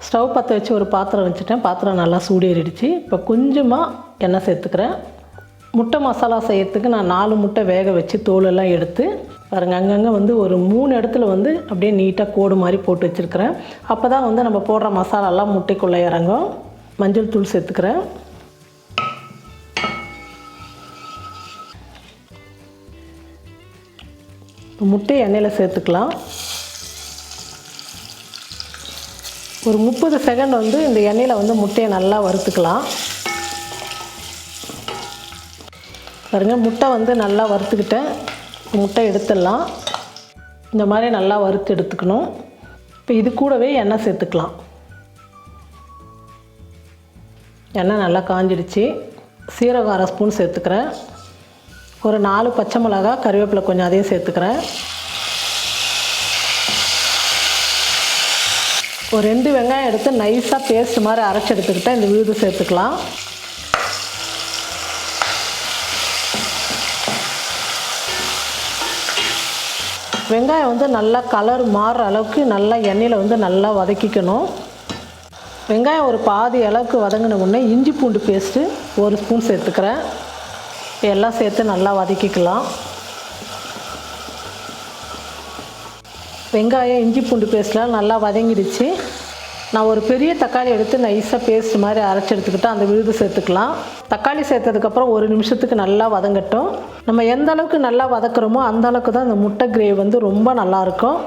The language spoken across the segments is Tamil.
ஸ்டவ் பற்ற வச்சு ஒரு பாத்திரம் வச்சுட்டேன். பாத்திரம் நல்லா சூடேறிடுச்சு. இப்போ கொஞ்சமாக எண்ணெய் சேர்த்துக்கிறேன். முட்டை மசாலா செய்யறதுக்கு நான் 4 முட்டை வேக வச்சு தோலெல்லாம் எடுத்து பாருங்கள், அங்கங்கே வந்து ஒரு 3 இடத்துல வந்து அப்படியே நீட்டாக கோடு மாதிரி போட்டு வச்சுருக்கிறேன். அப்போ தான் வந்து நம்ம போடுற மசாலாலாம் முட்டைக்குள்ளே இறங்கும். மஞ்சள் தூள் சேர்த்துக்கிறேன். முட்டையை எண்ணெயில் சேர்த்துக்கலாம். ஒரு 30 செகண்ட் வந்து இந்த எண்ணெயில் வந்து முட்டையை நல்லா வறுத்துக்கலாம். பாருங்கள், முட்டை வந்து நல்லா வறுத்துக்கிட்டேன். முட்டை எடுத்துடலாம். இந்த மாதிரி நல்லா வறுத்து எடுத்துக்கணும். இப்போ இது கூடவே எண்ணெய் சேர்த்துக்கலாம். எண்ணெய் நல்லா காஞ்சிடுச்சு. சீரகம் 1/2 ஸ்பூன் சேர்த்துக்கிறேன். ஒரு 4 பச்சை மிளகா, கருவேப்பிலை கொஞ்சம் அதையும் சேர்த்துக்கிறேன். ஒரு 2 வெங்காயம் எடுத்து நைஸாக பேஸ்ட் மாதிரி அரைச்சி எடுத்துக்கிட்டேன். இந்த விழுது சேர்த்துக்கலாம். வெங்காயம் வந்து நல்லா கலர் மாறுற அளவுக்கு நல்லா எண்ணெயில் வந்து நல்லா வதக்கிக்கணும். வெங்காயம் ஒரு பாதி அளவுக்கு வதங்கின உடனே இஞ்சி பூண்டு பேஸ்ட்டு 1 ஸ்பூன் சேர்த்துக்கிறேன். எல்லாம் சேர்த்து நல்லா வதக்கிக்கலாம். வெங்காயம் இஞ்சி பூண்டு பேஸ்ட்லாம் நல்லா வதங்கிடுச்சு. நான் ஒரு பெரிய தக்காளி எடுத்து நைஸாக பேஸ்ட் மாதிரி அரைச்சி எடுத்துக்கிட்டு அந்த விழுது சேர்த்துக்கலாம். தக்காளி சேர்த்ததுக்கப்புறம் 1 நிமிஷத்துக்கு நல்லா வதங்கட்டும். நம்ம எந்த அளவுக்கு நல்லா வதக்குறோமோ அந்த அளவுக்கு தான் இந்த முட்டை கிரேவி வந்து ரொம்ப நல்லாயிருக்கும்.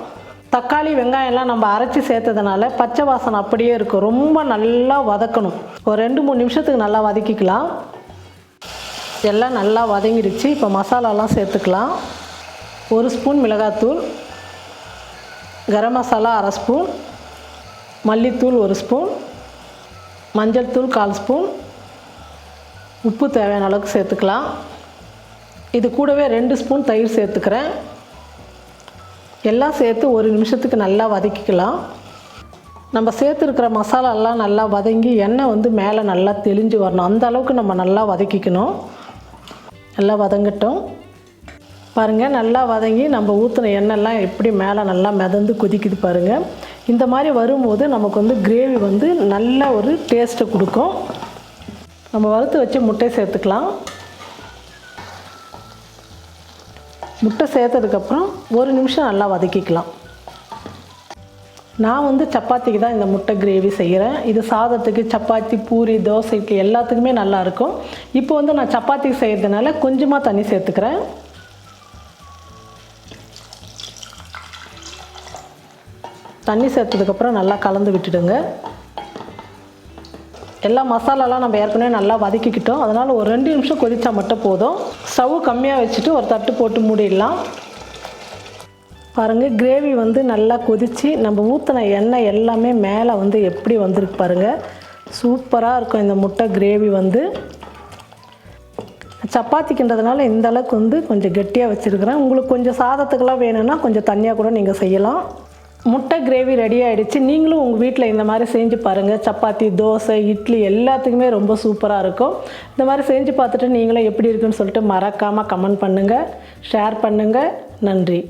தக்காளி வெங்காயம்லாம் நம்ம அரைச்சி சேர்த்ததுனால பச்சை வாசனை அப்படியே இருக்கும். ரொம்ப நல்லா வதக்கணும். ஒரு 2-3 நிமிஷத்துக்கு நல்லா வதக்கிக்கலாம். எல்லாம் நல்லா வதங்கிடுச்சு. இப்போ மசாலாலாம் சேர்த்துக்கலாம். 1 ஸ்பூன் மிளகாத்தூள், கரம் மசாலா 1/2 ஸ்பூன், மல்லித்தூள் 1 ஸ்பூன், மஞ்சள் தூள் 1/4 ஸ்பூன், உப்பு தேவையான அளவுக்கு சேர்த்துக்கலாம். இது கூடவே 2 ஸ்பூன் தயிர் சேர்த்துக்கிறேன். எல்லாம் சேர்த்து 1 நிமிஷத்துக்கு நல்லா வதக்கிக்கலாம். நம்ம சேர்த்துருக்கிற மசாலாலாம் நல்லா வதங்கி எண்ணெய் வந்து மேலே நல்லா தெளிஞ்சு வரணும். அந்த அளவுக்கு நம்ம நல்லா வதக்கிக்கணும். நல்லா வதங்கட்டும். பாருங்கள், நல்லா வதங்கி நம்ம ஊற்றின எண்ணெய்லாம் எப்படி மேலே நல்லா மிதந்து கொதிக்குது பாருங்கள். இந்த மாதிரி வரும்போது நமக்கு வந்து கிரேவி வந்து நல்ல ஒரு டேஸ்ட்டை கொடுக்கும். நம்ம வறுத்து வச்சு முட்டை சேர்த்துக்கலாம். முட்டை சேர்த்ததுக்கப்புறம் 1 நிமிஷம் நல்லா வதக்கிக்கலாம். நான் வந்து சப்பாத்திக்கு தான் இந்த முட்டை கிரேவி செய்கிறேன். இது சாதத்துக்கு, சப்பாத்தி, பூரி, தோசைக்கு எல்லாத்துக்குமே நல்லாயிருக்கும். இப்போ வந்து நான் சப்பாத்திக்கு செய்கிறதுனால கொஞ்சமாக தண்ணி சேர்த்துக்கிறேன். தண்ணி சேர்த்ததுக்கப்புறம் நல்லா கலந்து விட்டுடுங்க. எல்லா மசாலாலாம் நம்ம ஏற்கனவே நல்லா வதக்கிக்கிட்டோம். அதனால் ஒரு 2 நிமிஷம் கொதித்தா மட்டும் போதும். ஸ்டவ் கம்மியாக வச்சுட்டு ஒரு தட்டு போட்டு மூடிடலாம். பாருங்கள், கிரேவி வந்து நல்லா கொதித்து நம்ம ஊற்றின எண்ணெய் எல்லாமே மேலே வந்து எப்படி வந்திருக்கு பாருங்கள். சூப்பராக இருக்கும் இந்த முட்டை கிரேவி வந்து. சப்பாத்திக்குன்றதுனால இந்த அளவுக்கு வந்து கொஞ்சம் கெட்டியாக வச்சுருக்கிறேன். உங்களுக்கு கொஞ்சம் சாதத்துக்கெல்லாம் வேணும்னா கொஞ்சம் தண்ணியாக கூட நீங்கள் செய்யலாம். முட்டை கிரேவி ரெடி ஆகிடுச்சு. நீங்களும் உங்கள் வீட்டில் இந்த மாதிரி செஞ்சு பாருங்கள். சப்பாத்தி, தோசை, இட்லி எல்லாத்துக்குமே ரொம்ப சூப்பராக இருக்கும். இந்த மாதிரி செஞ்சு பார்த்துட்டு நீங்களும் எப்படி இருக்குன்னு சொல்லிட்டு மறக்காமல் கமெண்ட் பண்ணுங்கள், ஷேர் பண்ணுங்கள். நன்றி.